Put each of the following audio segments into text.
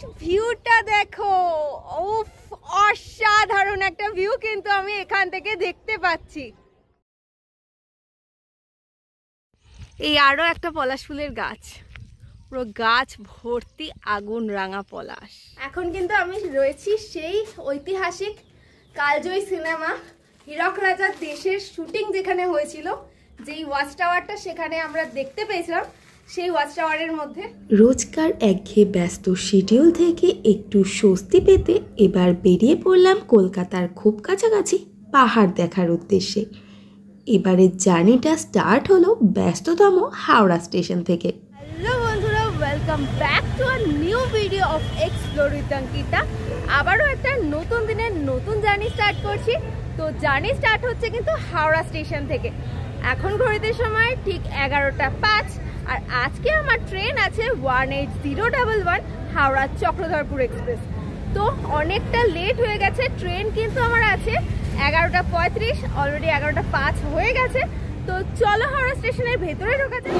Just ভিউটা দেখো, উফ অসাধারণ একটা ভিউ কিন্তু আমি এখান থেকে দেখতে পাচ্ছি। এই আরো একটা পলাশ ফুলের গাছ, পুরো গাছ ভর্তি আগুন রাঙা পলাশ। এখন কিন্তু আমি রয়েছি সেই ঐতিহাসিক কালজয়ী সিনেমা হীরক রাজার দেশের শুটিং যেখানে হয়েছিল, যেই ওয়াচ টাওয়ারটা সেখানে আমরা দেখতে পেয়েছিলাম, সেই ওয়াচ টাওয়ারের মধ্যে। রোজকার একঘেয়ে ব্যস্ত শিডিউল থেকে একটু স্বস্তি পেতে এবার বেরিয়ে পড়লাম কলকাতার খুব কাছাকাছি পাহাড় দেখার উদ্দেশ্যে। এবারের জার্নিটা স্টার্ট হলো ব্যস্ততম হাওড়া স্টেশন থেকে। হ্যালো বন্ধুরা, welcome back to a new video of explore with Ankita. আবারও একটা নতুন দিনের নতুন জার্নি স্টার্ট করছি। তো জার্নি স্টার্ট হচ্ছে কিন্তু হাওড়া স্টেশন থেকে। এখন ঘড়িতে সময় ঠিক 11টা 5, আর আজকে আমার ট্রেন আছে 18011 হাওড়া চক্রধরপুর এক্সপ্রেস। তো অনেকটা লেট হয়ে গেছে, ট্রেন কিন্তু আমার আছে 11টা 35, অলরেডি 11টা 5 হয়ে গেছে। তো চলো হাওড়া স্টেশনের ভেতরে ঢোকা যাক।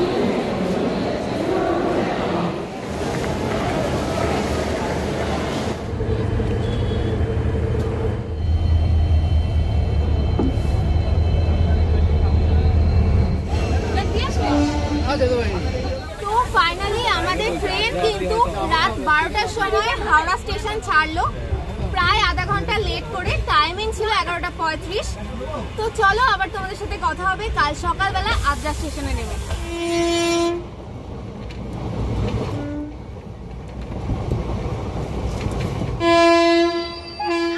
তো ফাইনালি আমাদের ট্রেন কিন্তু রাত 12টার সময় হাওড়া স্টেশন ছাড়লো, প্রায় আধা ঘন্টা লেট করে। টাইমিং ছিল 11টা 35। তো চলো আবার তোমাদের সাথে কথা হবে কাল সকালবেলা আদ্রা স্টেশনে নেমে।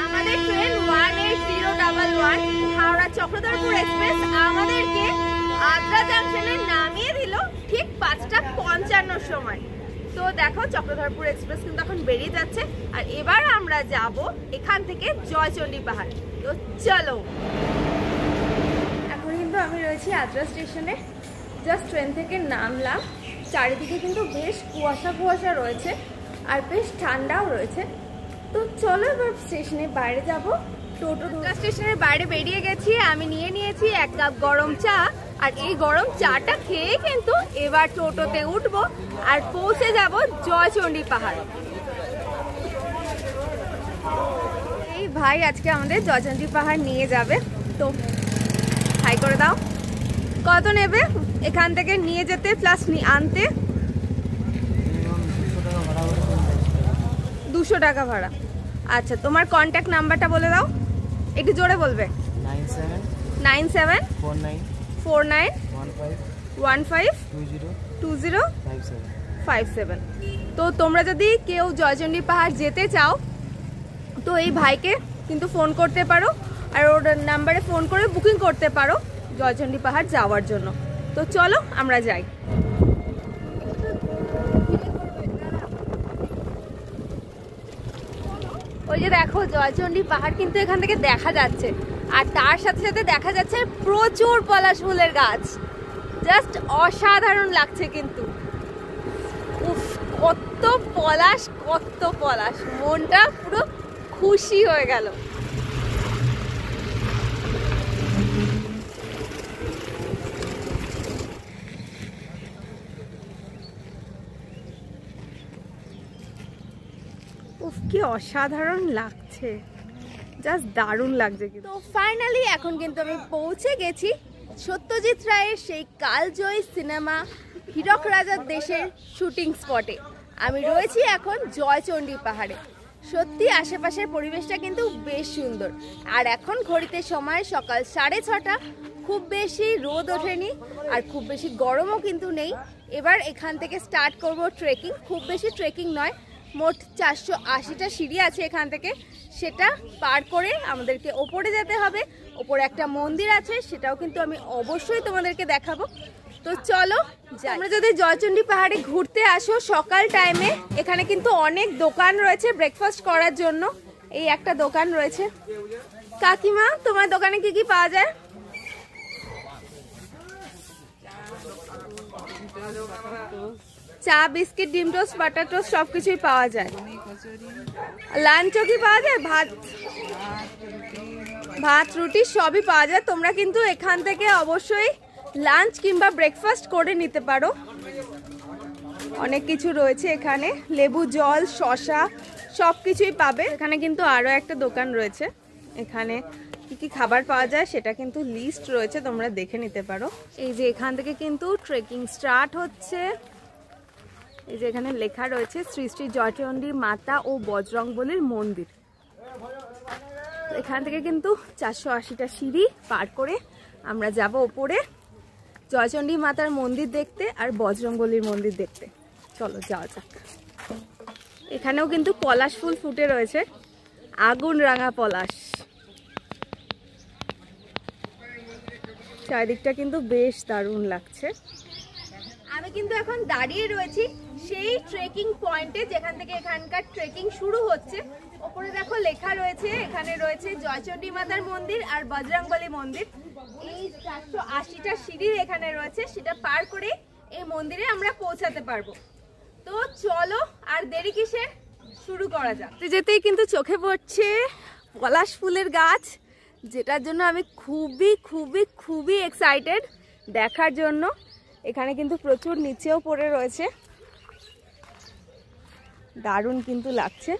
আমাদের ট্রেন 18011 হাওড়া চক্রধরপুর এক্সপ্রেস আমাদেরকে আদ্রা জাংশনে নামিয়ে দিল ঠিক 5টা 55 সময়। তো দেখো চক্রধরপুর এক্সপ্রেস কিন্তু এখন বেরিয়ে যাচ্ছে, আর এবার আমরা যাব এখান থেকে জয়চণ্ডী পাহাড়। তো চলো, এখন কিন্তু আমি রয়েছি আদ্রা স্টেশনে, জাস্ট ট্রেন থেকে নামলাম। চারিদিকে কিন্তু বেশ কুয়াশা কুয়াশা রয়েছে আর বেশ ঠান্ডাও রয়েছে। তো চলো এবার স্টেশনের বাইরে যাব। টোটো স্টেশনের বাইরে বেরিয়ে গেছি, আমি নিয়ে নিয়েছি 1 কাপ গরম চা, আর এই গরম চাটা খেয়ে কিন্তু এবার টোটোতে উঠবো আর পৌঁছে যাব জয়চণ্ডী পাহাড়। এই ভাই আজকে আমাদের জয়চণ্ডী পাহাড় নিয়ে যাবে, তো হাই করে দাও। কত নেবে এখান থেকে নিয়ে যেতে প্লাস আনতে? 200 টাকা ভাড়া। আচ্ছা, তোমার কন্ট্যাক্ট নাম্বারটা বলে দাও, একটু জোরে বলবে। 9749152057। তো তোমরা যদি কেউ জয়চণ্ডী পাহাড় যেতে চাও তো এই ভাইকে কিন্তু ফোন করতে পারো, আর ওর নাম্বারে ফোন করে বুকিং করতে পারো জয়চণ্ডী পাহাড় যাওয়ার জন্য। তো চলো আমরা যাই। ওই যে দেখো জয়চণ্ডী পাহাড় কিন্তু এখান থেকে দেখা যাচ্ছে, আর তার সাথে সাথে দেখা যাচ্ছে প্রচুর পলাশ ফুলের গাছ। জাস্ট অসাধারণ লাগছে কিন্তু। উফ, কত পলাশ কত পলাশ, মনটা পুরো খুশি হয়ে গেল। উফ, কি অসাধারণ লাগছে, জাস্ট দারুণ লাগছে। তো ফাইনালি এখন কিন্তু আমি পৌঁছে গেছি সত্যজিৎ রায়ের সেই কালজয়ী সিনেমা হীরক রাজার দেশের শুটিং স্পটে। আমি রয়েছি এখন জয়চণ্ডী পাহাড়ে। সত্যি আশেপাশের পরিবেশটা কিন্তু বেশ সুন্দর, আর এখন ঘড়িতে সময় সকাল 6:30। খুব বেশি রোদ ওঠেনি আর খুব বেশি গরমও কিন্তু নেই। এবার এখান থেকে স্টার্ট করব ট্রেকিং। খুব বেশি ট্রেকিং নয়, মোট 480টা সিঁড়ি আছে এখান থেকে, সেটা পার করে আমাদেরকে ওপরে যেতে হবে। ওপরে একটা মন্দির আছে, সেটাও কিন্তু আমি অবশ্যই তোমাদেরকে দেখাবো। তো চলো যাই। আমরা যদি জয়চণ্ডী পাহাড়ে ঘুরতে আসো সকাল টাইমে, এখানে কিন্তু অনেক দোকান রয়েছে ব্রেকফাস্ট করার জন্য। এই একটা দোকান রয়েছে। কাকিমা, তোমার দোকানে কি কি পাওয়া যায়? চা, বিস্কিট, ডিম টোস্ট, বাটার টোস্ট সবকিছুই পাওয়া যায়। লাঞ্চও কি পাওয়া যায়? ভাত রুটি সবই পাওয়া যায়। তোমরা কিন্তু এখান থেকে অবশ্যই লাঞ্চ কিংবা ব্রেকফাস্ট করে নিতে পারো। অনেক কিছু রয়েছে এখানে, লেবু জল, শসা সব কিছুই পাবে। এখানে কিন্তু আরও একটা দোকান রয়েছে, এখানে কি কি খাবার পাওয়া যায় সেটা কিন্তু লিস্ট রয়েছে, তোমরা দেখে নিতে পারো। এই যে এখান থেকে কিন্তু ট্রেকিং স্টার্ট হচ্ছে। এই যে এখানে লেখা রয়েছে শ্রী শ্রী জয়চণ্ডী মাতা ও বজরংবলীর মন্দির। এখান থেকে কিন্তু 480টা সিঁড়ি পার করে আমরা যাব ওপরে জয়চণ্ডী মাতার মন্দির দেখতে আর বজরংবলীর মন্দির দেখতে। চলো যাওয়া যাক। এখানেও কিন্তু পলাশ ফুল ফুটে রয়েছে, আগুন রাঙা পলাশ। চারিদিকটা কিন্তু বেশ দারুণ লাগছে। আমি কিন্তু এখন দাঁড়িয়ে রয়েছি সেই ট্রেকিং পয়েন্টে যেখান থেকে এখানকার ট্রেকিং শুরু হচ্ছে। ওপরে দেখো লেখা রয়েছে, এখানে রয়েছে জয়চণ্ডী মাতার মন্দির আর বজরংবলী মন্দির। এই 480টা সিঁড়ি এখানে রয়েছে, সেটা পার করে এই মন্দিরে আমরা পৌঁছাতে পারবো। তো চলো আর দেরি কিসের, শুরু করা যাক। যেতেই কিন্তু চোখে পড়ছে পলাশ ফুলের গাছ, যেটার জন্য আমি খুবই খুবই খুবই এক্সাইটেড দেখার জন্য। এখানে কিন্তু প্রচুর নিচেও পড়ে রয়েছে, দারুণ কিন্তু লাগছে।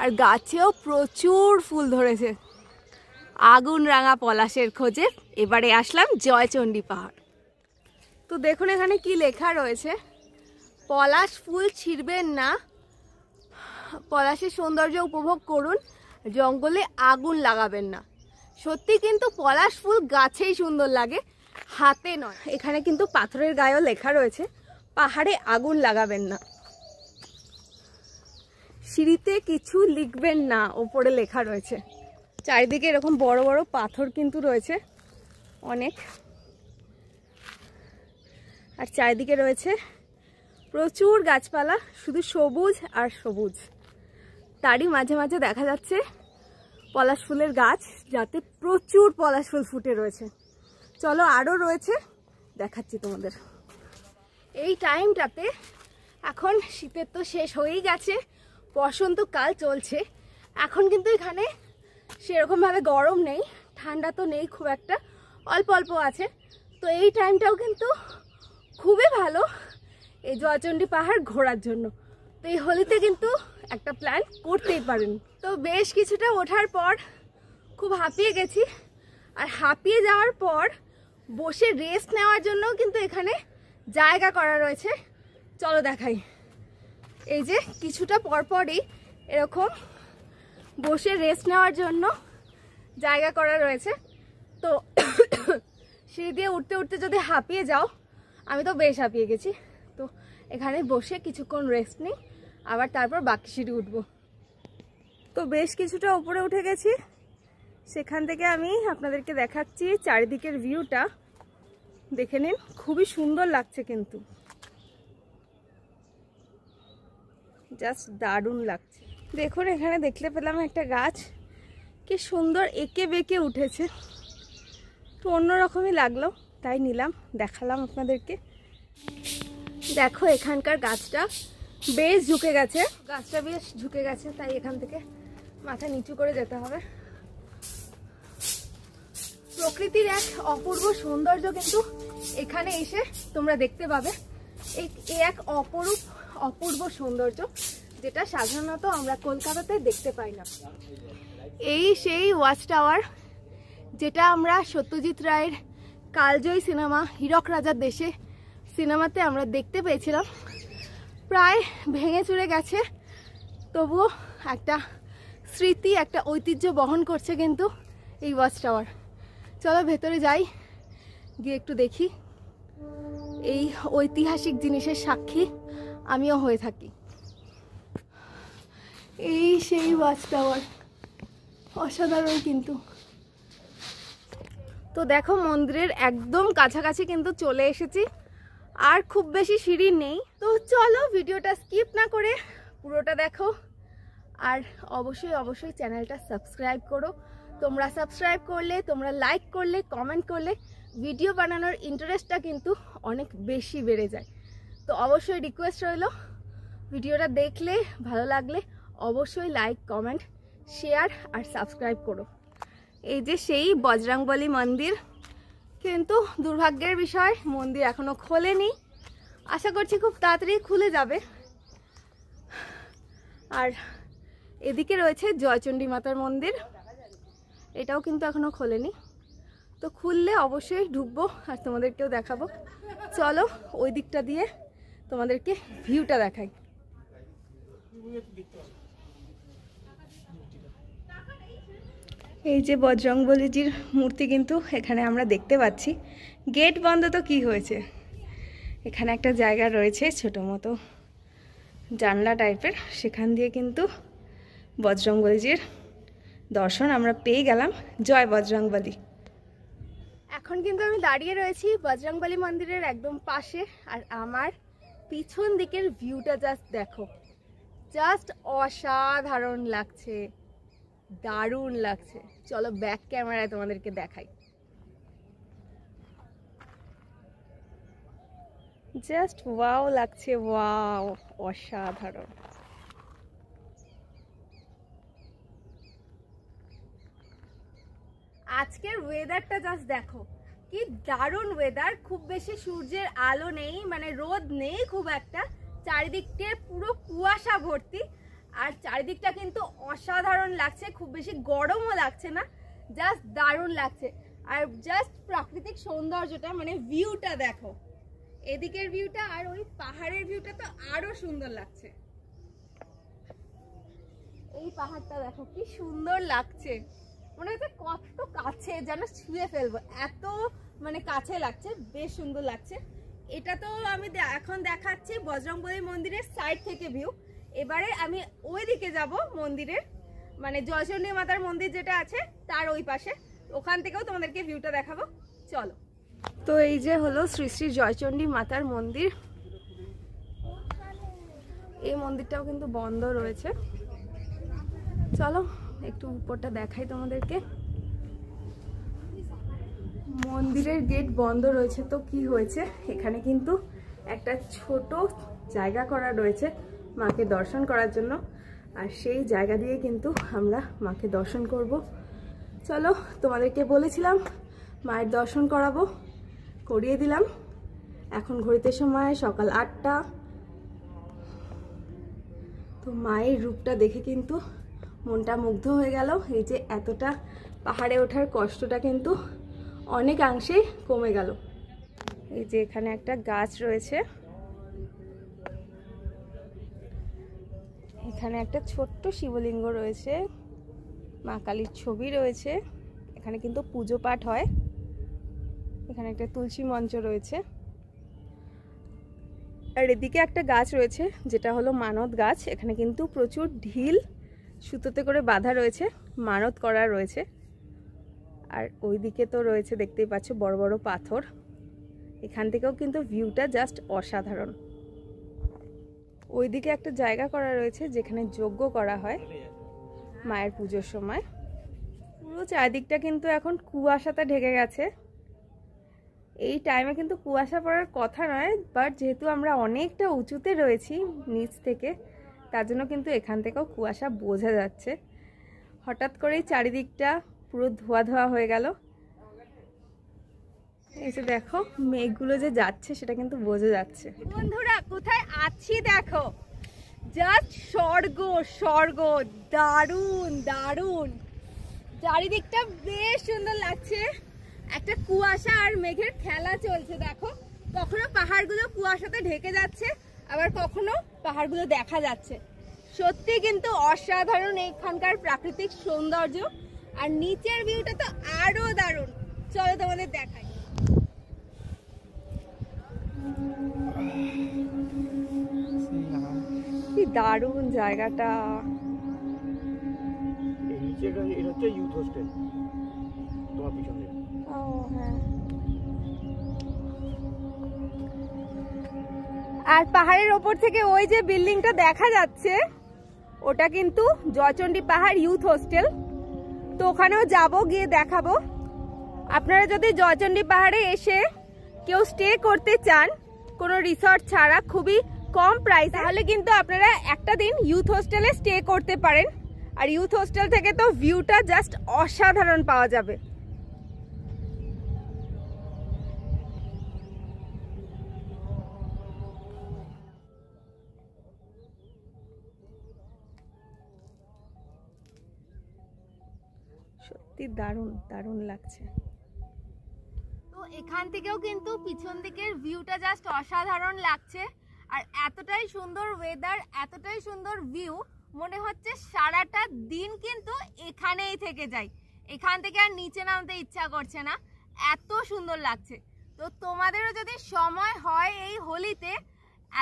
আর গাছেও প্রচুর ফুল ধরেছে, আগুন রাঙা পলাশের খোঁজে এবারে আসলাম জয়চণ্ডী পাহাড়। তো দেখুন এখানে কি লেখা রয়েছে, পলাশ ফুল ছিঁড়বেন না, পলাশের সৌন্দর্য উপভোগ করুন, জঙ্গলে আগুন লাগাবেন না। সত্যি কিন্তু পলাশ ফুল গাছেই সুন্দর লাগে, হাতে নয়। এখানে কিন্তু পাথরের গায়েও লেখা রয়েছে পাহাড়ে আগুন লাগাবেন না, সিঁড়িতে কিছু লিখবেন না, ওপরে লেখা রয়েছে। চারিদিকে এরকম বড় বড় পাথর কিন্তু রয়েছে অনেক, আর চারিদিকে রয়েছে প্রচুর গাছপালা, শুধু সবুজ আর সবুজ। তারই মাঝে মাঝে দেখা যাচ্ছে পলাশ ফুলের গাছ, যাতে প্রচুর পলাশ ফুল ফুটে রয়েছে। চলো আরও রয়েছে, দেখাচ্ছি তোমাদের। এই টাইমটাতে এখন শীতের তো শেষ হয়েই গেছে, বসন্তকাল চলছে। এখন কিন্তু এখানে সেরকমভাবে গরম নেই, ঠান্ডা তো নেই খুব একটা, অল্প অল্প আছে। তো এই টাইমটাও কিন্তু খুবই ভালো এই জয়চণ্ডী পাহাড় ঘোরার জন্য। তো এই হোলিতে কিন্তু একটা প্ল্যান করতেই পারেন। তো বেশ কিছুটা ওঠার পর খুব হাঁপিয়ে গেছি, আর হাঁপিয়ে যাওয়ার পর বসে রেস্ট নেওয়ার জন্য কিন্তু এখানে জায়গা করা রয়েছে। চলো দেখাই। এই যে কিছুটা পরপরই এরকম বসে রেস্ট নেওয়ার জন্য জায়গা করা রয়েছে। তো সিঁড়ি দিয়ে উঠতে উঠতে যদি হাঁপিয়ে যাও, আমি তো বেশ হাঁপিয়ে গেছি, তো এখানে বসে কিছুক্ষণ রেস্ট নিই, আবার তারপর বাকি সিঁড়ি উঠবো। তো বেশ কিছুটা উপরে উঠে গেছি, সেখান থেকে আমি আপনাদেরকে দেখাচ্ছি চারিদিকের ভিউটা। দেখে নিন, খুবই সুন্দর লাগছে কিন্তু, জাস্ট দারুণ লাগছে। দেখুন এখানে দেখতে পেলাম একটা গাছ, কি সুন্দর এঁকে বেঁকে উঠেছে, তো অন্যরকমই লাগলো, তাই নিলাম, দেখালাম আপনাদেরকে। দেখো এখানকার গাছটা বেশ ঝুঁকে গেছে, গাছটা বেশ ঝুঁকে গেছে, তাই এখান থেকে মাথা নিচু করে যেতে হবে। প্রকৃতির এক অপূর্ব সৌন্দর্য কিন্তু এখানে এসে তোমরা দেখতে পাবে। এই এক অপূর্ব সৌন্দর্য, যেটা সাধারণত আমরা কলকাতাতে দেখতে পাই না। এই সেই ওয়াচ টাওয়ার, যেটা আমরা সত্যজিৎ রায়ের কালজয়ী সিনেমা হীরক রাজার দেশে সিনেমাতে আমরা দেখতে পেয়েছিলাম। প্রায় ভেঙে চুরে গেছে, তবুও একটা স্মৃতি, একটা ঐতিহ্য বহন করছে কিন্তু এই ওয়াচ টাওয়ার। চলো ভেতরে যাই, গিয়ে একটু দেখি। এই ঐতিহাসিক জিনিসের সাক্ষী আমিও হয়ে থাকি। এই সেই ওয়াচ টাওয়ার, অসাধারণ কিন্তু। তো দেখো মন্দিরের একদম কাছাকাছি কিন্তু চলে এসেছি, আর খুব বেশি সিঁড়ি নেই। তো চলো ভিডিওটা স্কিপ না করে পুরোটা দেখো, আর অবশ্যই অবশ্যই চ্যানেলটা সাবস্ক্রাইব করো। তোমরা সাবস্ক্রাইব করলে, তোমরা লাইক করলে, কমেন্ট করলে ভিডিও বানানোর ইন্টারেস্টটা কিন্তু অনেক বেশি বেড়ে যায়। তো অবশ্যই রিকোয়েস্ট রইল, ভিডিওটা দেখলে ভালো লাগলে অবশ্যই লাইক, কমেন্ট, শেয়ার আর সাবস্ক্রাইব করো। এই যে সেই বজরংবলী মন্দির, কিন্তু দুর্ভাগ্যের বিষয় মন্দির এখনো খোলেনি, আশা করছি খুব তাড়াতাড়ি খুলে যাবে। আর এদিকে রয়েছে জয়চণ্ডী মাতার মন্দির, এটাও কিন্তু এখনো খোলেনি। তো খুললে অবশ্যই ঢুকবো আর তোমাদেরকেও দেখাবো। চলো ওই দিকটা দিয়ে তোমাদেরকে ভিউটা দেখাই। এই যে বজরংবলীজির মূর্তি কিন্তু এখানে আমরা দেখতে পাচ্ছি। গেট বন্ধ তো কি হয়েছে, এখানে একটা জায়গা রয়েছে ছোটো মতো জানলা টাইপের, সেখান দিয়ে কিন্তু বজরংবলীজির দর্শন আমরা পেয়ে গেলাম। জয় বজরংবলী। এখন কিন্তু আমি দাঁড়িয়ে রয়েছি বজরংবলী মন্দিরের একদম পাশে, আর আমার পিছন দিকের ভিউটা জাস্ট দেখো, জাস্ট অসাধারণ লাগছে, দারুণ লাগছে। চলো ব্যাক ক্যামেরায় তোমাদেরকে দেখাই। জাস্ট ওয়াও লাগছে, ওয়াও, অসাধারণ। আজকের ওয়েদারটা জাস্ট দেখো, কি দারুণ ওয়েদার। খুব বেশি সূর্যের আলো নেই, মানে রোদ নেই খুব একটা, চারিদিকটা পুরো কুয়াশা ভর্তি, আর চারিদিকটা কিন্তু অসাধারণ লাগছে, খুব বেশি গরমও লাগছে না, জাস্ট দারুণ লাগছে। আর জাস্ট প্রাকৃতিক সৌন্দর্যটা, মানে ভিউটা দেখো, এদিকের ভিউটা আর ওই পাহাড়ের ভিউটা তো আরো সুন্দর লাগছে। এই পাহাড়টা দেখো কি সুন্দর লাগছে, মনে হচ্ছে কত কাছে যেন ছুঁয়ে ফেলবো, এত মানে কাছে লাগছে, বেশ সুন্দর লাগছে। এটা তো আমি এখন দেখাচ্ছি বজরংবলী মন্দিরের সাইড থেকে ভিউ। এবারে আমি ওই দিকে যাব মন্দিরের, মানে জয়চণ্ডী মাতার মন্দির যেটা আছে তার ওই পাশে, ওখান থেকেও তোমাদেরকে ভিউটা দেখাবো। চলো। তো এই যে হলো শ্রী শ্রী জয়চণ্ডী মাতার মন্দির। এই মন্দিরটাও কিন্তু বন্ধ রয়েছে। চলো একটু উপরটা দেখাই তোমাদেরকে। মন্দিরের গেট বন্ধ রয়েছে তো কি হয়েছে, এখানে কিন্তু একটা ছোট জায়গা করা রয়েছে মাকে দর্শন করার জন্য, আর সেই জায়গা দিয়ে কিন্তু আমরা মাকে দর্শন করব। চলো, তোমাদেরকে বলেছিলাম মায়ের দর্শন করাবো, করিয়ে দিলাম। এখন ঘড়িতে সময় সকাল 8টা। তো মায়ের রূপটা দেখে কিন্তু মনটা মুগ্ধ হয়ে গেল। এই যে এতটা পাহাড়ে ওঠার কষ্টটা কিন্তু অনেকাংশেই কমে গেল। এই যে এখানে একটা গাছ রয়েছে, এখানে একটা ছোট্ট শিবলিঙ্গ রয়েছে, মা কালীর ছবি রয়েছে, এখানে কিন্তু পুজো পাঠ হয়। এখানে একটা তুলসী মঞ্চ রয়েছে, আর এদিকে একটা গাছ রয়েছে যেটা হলো মানত গাছ। এখানে কিন্তু প্রচুর ঢিল সুতোতে করে বাঁধা রয়েছে, মানত করা রয়েছে। আর ওইদিকে তো রয়েছে দেখতেই পাচ্ছ বড় বড় পাথর। এখান থেকেও কিন্তু ভিউটা জাস্ট অসাধারণ। ওইদিকে একটা জায়গা করা রয়েছে যেখানে যজ্ঞ করা হয় মায়ের পুজোর সময়। পুরো চারিদিকটা কিন্তু এখন কুয়াশাতে ঢেকে গেছে। এই টাইমে কিন্তু কুয়াশা পড়ার কথা নয়, বাট যেহেতু আমরা অনেকটা উঁচুতে রয়েছি নিচ থেকে, তার জন্য কিন্তু এখান থেকেও কুয়াশা বোঝা যাচ্ছে। হঠাৎ করেই চারিদিকটা পুরো ধোয়া ধোয়া হয়ে গেল। এই যে দেখো মেঘগুলো যে যাচ্ছে সেটা কিন্তু বোঝা যাচ্ছে। বন্ধুরা কোথায় আছি দেখো, জাস্ট স্বর্গ স্বর্গ, দারুণ দারুণ। চারিদিকটা বেশ সুন্দর লাগছে, একটা কুয়াশা আর মেঘের খেলা চলছে দেখো। কখনো পাহাড়গুলো কুয়াশাতে ঢেকে যাচ্ছে, আবার কখনো পাহাড়গুলো দেখা যাচ্ছে। সত্যি কিন্তু অসাধারণ এইখানকার প্রাকৃতিক সৌন্দর্য, আর নিচের ভিউটা তো আরো দারুণ। চলো তোমাদের দেখাই। কি দারুণ জায়গাটা। আর পাহাড়ের ওপর থেকে ওই যে বিল্ডিংটা দেখা যাচ্ছে, ওটা কিন্তু জয়চণ্ডী পাহাড় ইউথ হোস্টেল। তো ওখানেও যাবো, গিয়ে দেখাবো। আপনারা যদি জয়চণ্ডী পাহাড়ে এসে কেউ স্টে করতে চান কোনো রিসর্ট ছাড়া, খুবই কম প্রাইস, তাহলে কিন্তু আপনারা একটা দিন ইউথ হোস্টেলে স্টে করতে পারেন। আর ইউথ হোস্টেল থেকে তো ভিউটা জাস্ট অসাধারণ পাওয়া যাবে। সত্যি দারুণ দারুণ লাগছে। তো এখান থেকেও কিন্তু পিছন দিকের ভিউটা জাস্ট অসাধারণ লাগছে। আর এতটাই সুন্দর ওয়েদার, এতটাই সুন্দর ভিউ, মনে হচ্ছে সারাটা দিন কিন্তু এখানেই থেকে যাই, এখান থেকে আর নিচে নামতে ইচ্ছা করছে না, এত সুন্দর লাগছে। তো তোমাদেরও যদি সময় হয় এই হোলিতে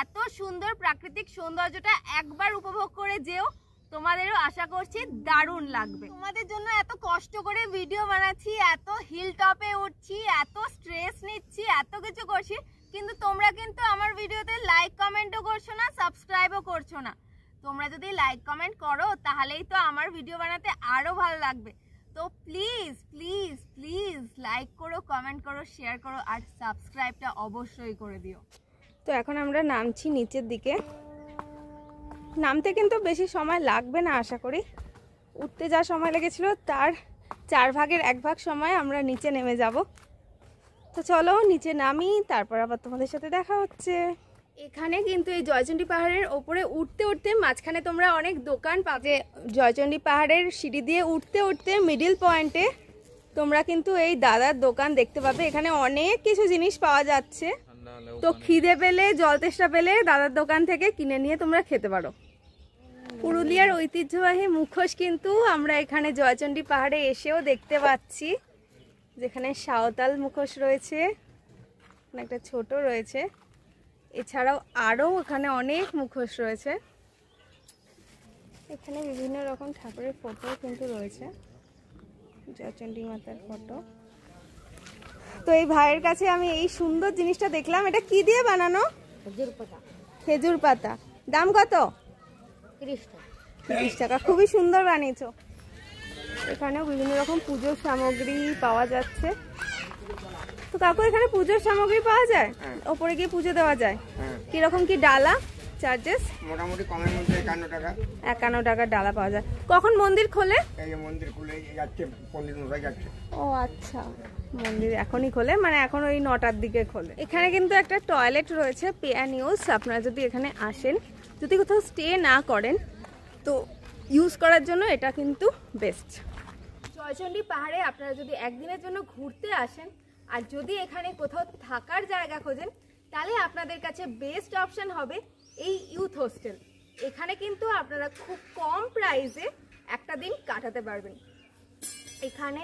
এত সুন্দর প্রাকৃতিক সৌন্দর্যটা একবার উপভোগ করে যেও, তোমাদেরও আশা করছি দারুণ লাগবে। তোমাদের জন্য এত কষ্ট করে ভিডিও বানাচ্ছি, এত হিল টপে উঠছি, এত স্ট্রেস নিচ্ছি, এত কিছু করছি, কিন্তু তোমরা কিন্তু আমার ভিডিওতে লাইক কমেন্টও করছো না, সাবস্ক্রাইবও করছো না। তোমরা যদি লাইক কমেন্ট করো তাহলেই তো আমার ভিডিও বানাতে আরো ভালো লাগবে। তো প্লিজ প্লিজ প্লিজ লাইক করো, কমেন্ট করো, শেয়ার করো, আর সাবস্ক্রাইবটা অবশ্যই করে দিও। তো এখন আমরা নামছি নিচের দিকে। নামতে কিন্তু বেশি সময় লাগবে না আশা করি, উঠতে যা সময় লেগেছিল তার 4 ভাগের 1 ভাগ সময় আমরা নিচে নেমে যাব। তো চলো নিচে নামি, তারপর আবার তোমাদের সাথে দেখা হচ্ছে। এখানে কিন্তু এই জয়চণ্ডী পাহাড়ের ওপরে উঠতে উঠতে মাঝখানে তোমরা অনেক দোকান পাবে। জয়চণ্ডী পাহাড়ের সিঁড়ি দিয়ে উঠতে উঠতে মিডিল পয়েন্টে তোমরা কিন্তু এই দাদার দোকান দেখতে পাবে। এখানে অনেক কিছু জিনিস পাওয়া যাচ্ছে, তো খিদে পেলে, জল তেষ্টা পেলে দাদার দোকান থেকে কিনে নিয়ে তোমরা খেতে পারো। পুরুলিয়ার ঐতিহ্যবাহী মুখোশ কিন্তু আমরা এখানে জয়চণ্ডী পাহাড়ে এসেও দেখতে পাচ্ছি, যেখানে সাঁওতাল মুখোশ রয়েছে, একটা ছোট রয়েছে, এছাড়াও আরও এখানে অনেক মুখোশ রয়েছে। এখানে বিভিন্ন রকম ঠাকুরের ফটো কিন্তু রয়েছে, জয়চণ্ডী মাতার ফটো। তো এই ভাইয়ের কাছে আমি এই সুন্দর জিনিসটা দেখলাম। এটা কি দিয়ে বানানো? খেজুর পাতা। খেজুর পাতা। দাম কত? 30 টাকা। খুবই সুন্দর বানিয়েছো। এখানেও বিভিন্ন রকম পুজোর সামগ্রী পাওয়া যাচ্ছে। তো কাকু এখানে পুজোর সামগ্রী পাওয়া যায়? ওপরে গিয়ে পুজো দেওয়া যায়? কিরকম কি ডালা চার্জেস? মোটামুটি কমের মধ্যে 51 টাকা। 51 টাকার ডালা পাওয়া যায়। কখন মন্দির খোলে? এই যে মন্দির খুলে যাচ্ছে, পণ্ডিত মশাই যাচ্ছে। ও আচ্ছা, মন্দির এখনই খোলে, মানে এখন ওই 9টার দিকে খোলে। এখানে কিন্তু একটা টয়লেট রয়েছে, পে অ্যান্ড ইউজ। আপনারা যদি এখানে আসেন, যদি কোথাও স্টে না করেন, তো ইউজ করার জন্য এটা কিন্তু বেস্ট। জয়চণ্ডী পাহাড়ে আপনারা যদি একদিনের জন্য ঘুরতে আসেন আর যদি এখানে কোথাও থাকার জায়গা খোঁজেন, তাহলে আপনাদের কাছে বেস্ট অপশন হবে এই ইউথ হোস্টেল। এখানে কিন্তু আপনারা খুব কম প্রাইসে একটা দিন কাটাতে পারবেন। এখানে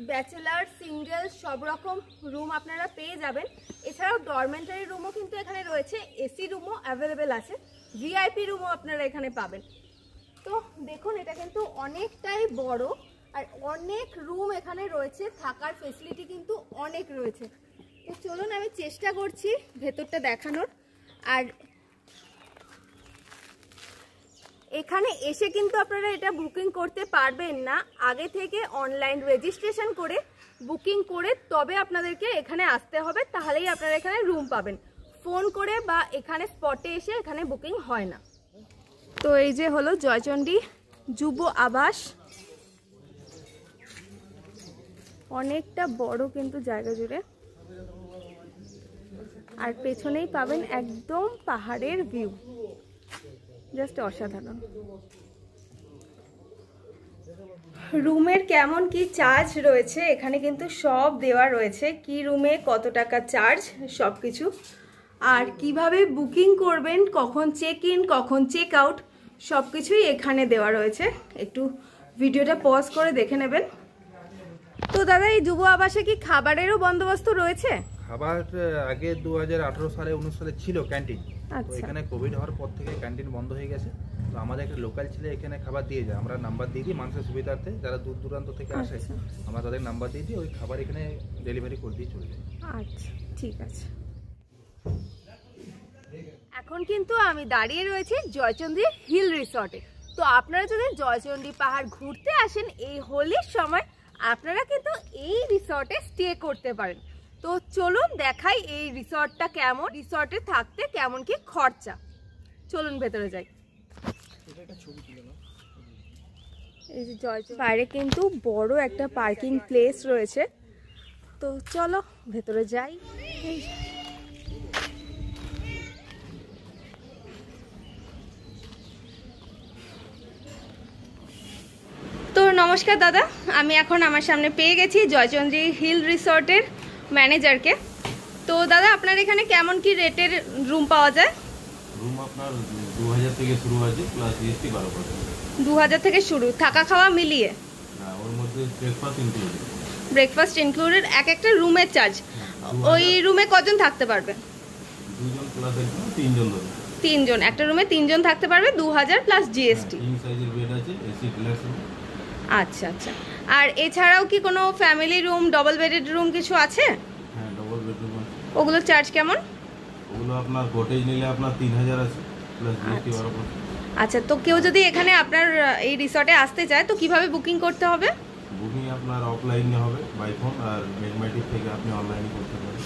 ব্যাচেলার, সিঙ্গেল সব রকম রুম আপনারা পেয়ে যাবেন। এছাড়াও ডরমেন্টারি রুমও কিন্তু এখানে রয়েছে, এসি রুমও অ্যাভেলেবেল আছে, ভিআইপি রুমও আপনারা এখানে পাবেন। তো দেখুন এটা কিন্তু অনেকটাই বড়, আর অনেক রুম এখানে রয়েছে, থাকার ফেসিলিটি কিন্তু অনেক রয়েছে। তো চলুন আমি চেষ্টা করছি ভেতরটা দেখানোর। আর এখানে এসে কিন্তু আপনারা এটা বুকিং করতে পারবেন না, আগে থেকে অনলাইন রেজিস্ট্রেশন করে বুকিং করে তবে আপনাদেরকে এখানে আসতে হবে, তাহলেই আপনারা এখানে রুম পাবেন। ফোন করে বা এখানে স্পটে এসে এখানে বুকিং হয় না। তো এই যে হলো জয়চণ্ডী যুব আবাস, অনেকটা বড় কিন্তু জায়গা জুড়ে, আর পেছনেই পাবেন একদম পাহাড়ের ভিউ, জাস্ট অসাধারণ। রুমের কেমন কি চার্জ রয়েছে এখানে কিন্তু সব দেওয়া রয়েছে, কি রুমে কত টাকা চার্জ সব কিছু, আর কিভাবে বুকিং করবেন, কখন চেক ইন কখন চেক আউট সব কিছুই এখানে দেওয়া রয়েছে। একটু ভিডিওটা পজ করে দেখে নেবেন। তো দাদা এই যুব আবাসে কি খাবারেরও বন্দোবস্ত রয়েছে? খাবার আগে 2018 সালে 19 সালে ছিল ক্যান্টিন, তো এখানে কোভিড হওয়ার পর থেকে ক্যান্টিন বন্ধ হয়ে গেছে। তো আমাদের একটা লোকাল ছেলে এখানে খাবার দিয়ে যায়, আমরা নাম্বার দিয়ে দিই মানুষের সুবিধার্থে, যারা দূর দূরান্ত থেকে আসে আমরা তাদের নাম্বার দিয়ে দিই, ওই খাবার এখানে ডেলিভারি করে দিয়ে চলে যায়। আচ্ছা ঠিক আছে। এখন কিন্তু আমি দাঁড়িয়ে রয়েছি জয়চণ্ডী হিল রিসর্টে। তো আপনারা যদি জয়চণ্ডী পাহাড় ঘুরতে আসেন এই হোলির সময়, আপনারা কিন্তু এই রিসর্টে স্টে করতে পারেন। তো চলুন দেখাই এই রিসর্টটা কেমন, রিসর্টে থাকতে কেমন কি খরচা। চলুন ভেতরে যাই। এই যে জয়চণ্ডী বাইরে কিন্তু বড় একটা পার্কিং প্লেস রয়েছে, তো চলো ভেতরে যাই। তো নমস্কার দাদা, আমি এখন আমার সামনে পেয়ে গেছি জয়চন্দ্রী হিল রিসর্টের ম্যানেজারকে। তো দাদা, আপনার এখানে কেমন কি রেটের রুম পাওয়া যায়? রুম আপনার 2000 থেকে শুরু আছে, প্লাস জিএসটি 12%। 2000 থেকে শুরু, থাকা খাওয়া মিলিয়ে? না, ওর মধ্যে ব্রেকফাস্ট ইনক্লুডেড। ব্রেকফাস্ট ইনক্লুডেড, এক একটা রুমের চার্জ। ওই রুমে কজন থাকতে পারবে? 2 জন প্লাস একজন, 3 জন ধরে। 3 জন, একটা রুমে 3 জন থাকতে পারবে, 2000 প্লাস জিএসটি। কিং সাইজের বেড আছে, এসি ডিলাক্স রুম। আচ্ছা আচ্ছা। আর এছাড়াও কি কোনো family room, double bedded room কিছু আছে? হ্যাঁ, ডবল বেডরুম আছে। ওগুলোর চার্জ কেমন? ওগুলো আপনার কটেজ নিলে আপনার 3000 আছে, প্লাস জিএসটি 12%। আচ্ছা, তো কেউ যদি এখানে আপনার এই রিসর্টে আসতে চায় তো কিভাবে বুকিং করতে হবে? বুকিং আপনার অফলাইনে হবে বাই ফোন, আর মেডমাইটিভ থেকে আপনি অনলাইনে করতে পারেন।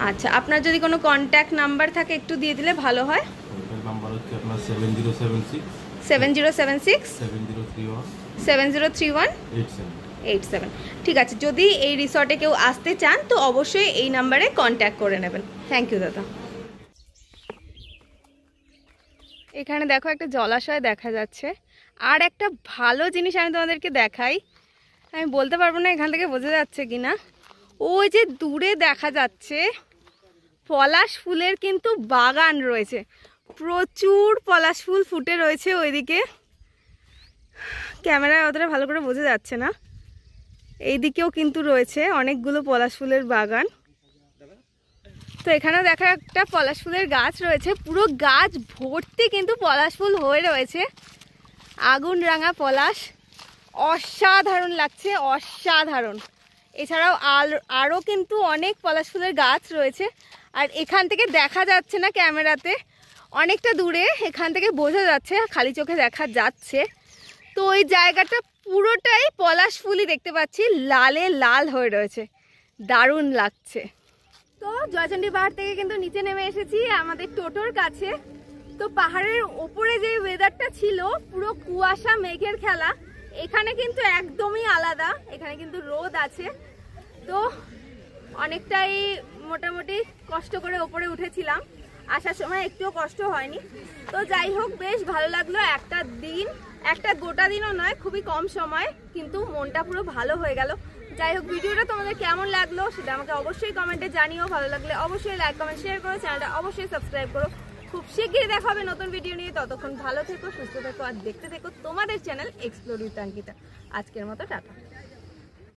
আচ্ছা, আপনার যদি কোনো কন্ট্যাক্ট নাম্বার থাকে একটু দিয়ে দিলে ভালো হয়। কন্ট্যাক্ট নাম্বার হচ্ছে আপনার 7076 7076 7031 7031 87। ঠিক আছে, যদি এই রিসর্টে কেউ আসতে চান তো অবশ্যই এই নাম্বারে কন্ট্যাক্ট করে নেবেন। থ্যাংক ইউ দাদা। এখানে দেখো একটা জলাশয় দেখা যাচ্ছে। আর একটা ভালো জিনিস আমি তোমাদেরকে দেখাই, আমি বলতে পারবো না এখান থেকে বোঝা যাচ্ছে কি না। ওই যে দূরে দেখা যাচ্ছে পলাশ ফুলের কিন্তু বাগান রয়েছে, প্রচুর পলাশ ফুল ফুটে রয়েছে ওইদিকে। ক্যামেরায় অতটা ভালো করে বোঝা যাচ্ছে না। এইদিকেও কিন্তু রয়েছে অনেকগুলো পলাশ ফুলের বাগান। তো এখানেও দেখা একটা পলাশ ফুলের গাছ রয়েছে, পুরো গাছ ভর্তি কিন্তু পলাশ ফুল হয়ে রয়েছে, আগুন রাঙা পলাশ। অসাধারণ লাগছে, অসাধারণ। এছাড়াও আরও কিন্তু অনেক পলাশ ফুলের গাছ রয়েছে। আর এখান থেকে দেখা যাচ্ছে না ক্যামেরাতে, অনেকটা দূরে, এখান থেকে বোঝা যাচ্ছে, খালি চোখে দেখা যাচ্ছে। তো ওই জায়গাটা পুরোটাই পলাশ ফুলই দেখতে পাচ্ছি, লালে লাল হয়ে রয়েছে, দারুণ লাগছে। তো জয়চন্ডী পাহাড় থেকে কিন্তু নিচে নেমে এসেছি আমাদের টোটোর কাছে। তো পাহাড়ের ওপরে যে ওয়েদারটা ছিল পুরো কুয়াশা মেঘের খেলা, এখানে কিন্তু একদমই আলাদা, এখানে কিন্তু রোদ আছে। তো অনেকটাই মোটামুটি কষ্ট করে ওপরে উঠেছিলাম, আসার সময় একটুও কষ্ট হয়নি। তো যাই হোক, বেশ ভালো লাগলো। একটা দিন, একটা গোটা দিনও নয়, খুবই কম সময়, কিন্তু মনটা পুরো ভালো হয়ে গেল। যাই হোক, ভিডিওটা তোমাদের কেমন লাগলো সেটা আমাকে অবশ্যই কমেন্টে জানিও। ভালো লাগলে অবশ্যই লাইক কমেন্ট শেয়ার করো, চ্যানেলটা অবশ্যই সাবস্ক্রাইব করো। খুব শীঘ্রই দেখা হবে নতুন ভিডিও নিয়ে। ততক্ষণ ভালো থেকো, সুস্থ থেকো আর দেখতে থেকো তোমাদের চ্যানেল এক্সপ্লোর উইথ অঙ্কিতা। আজকের মতো টাটা।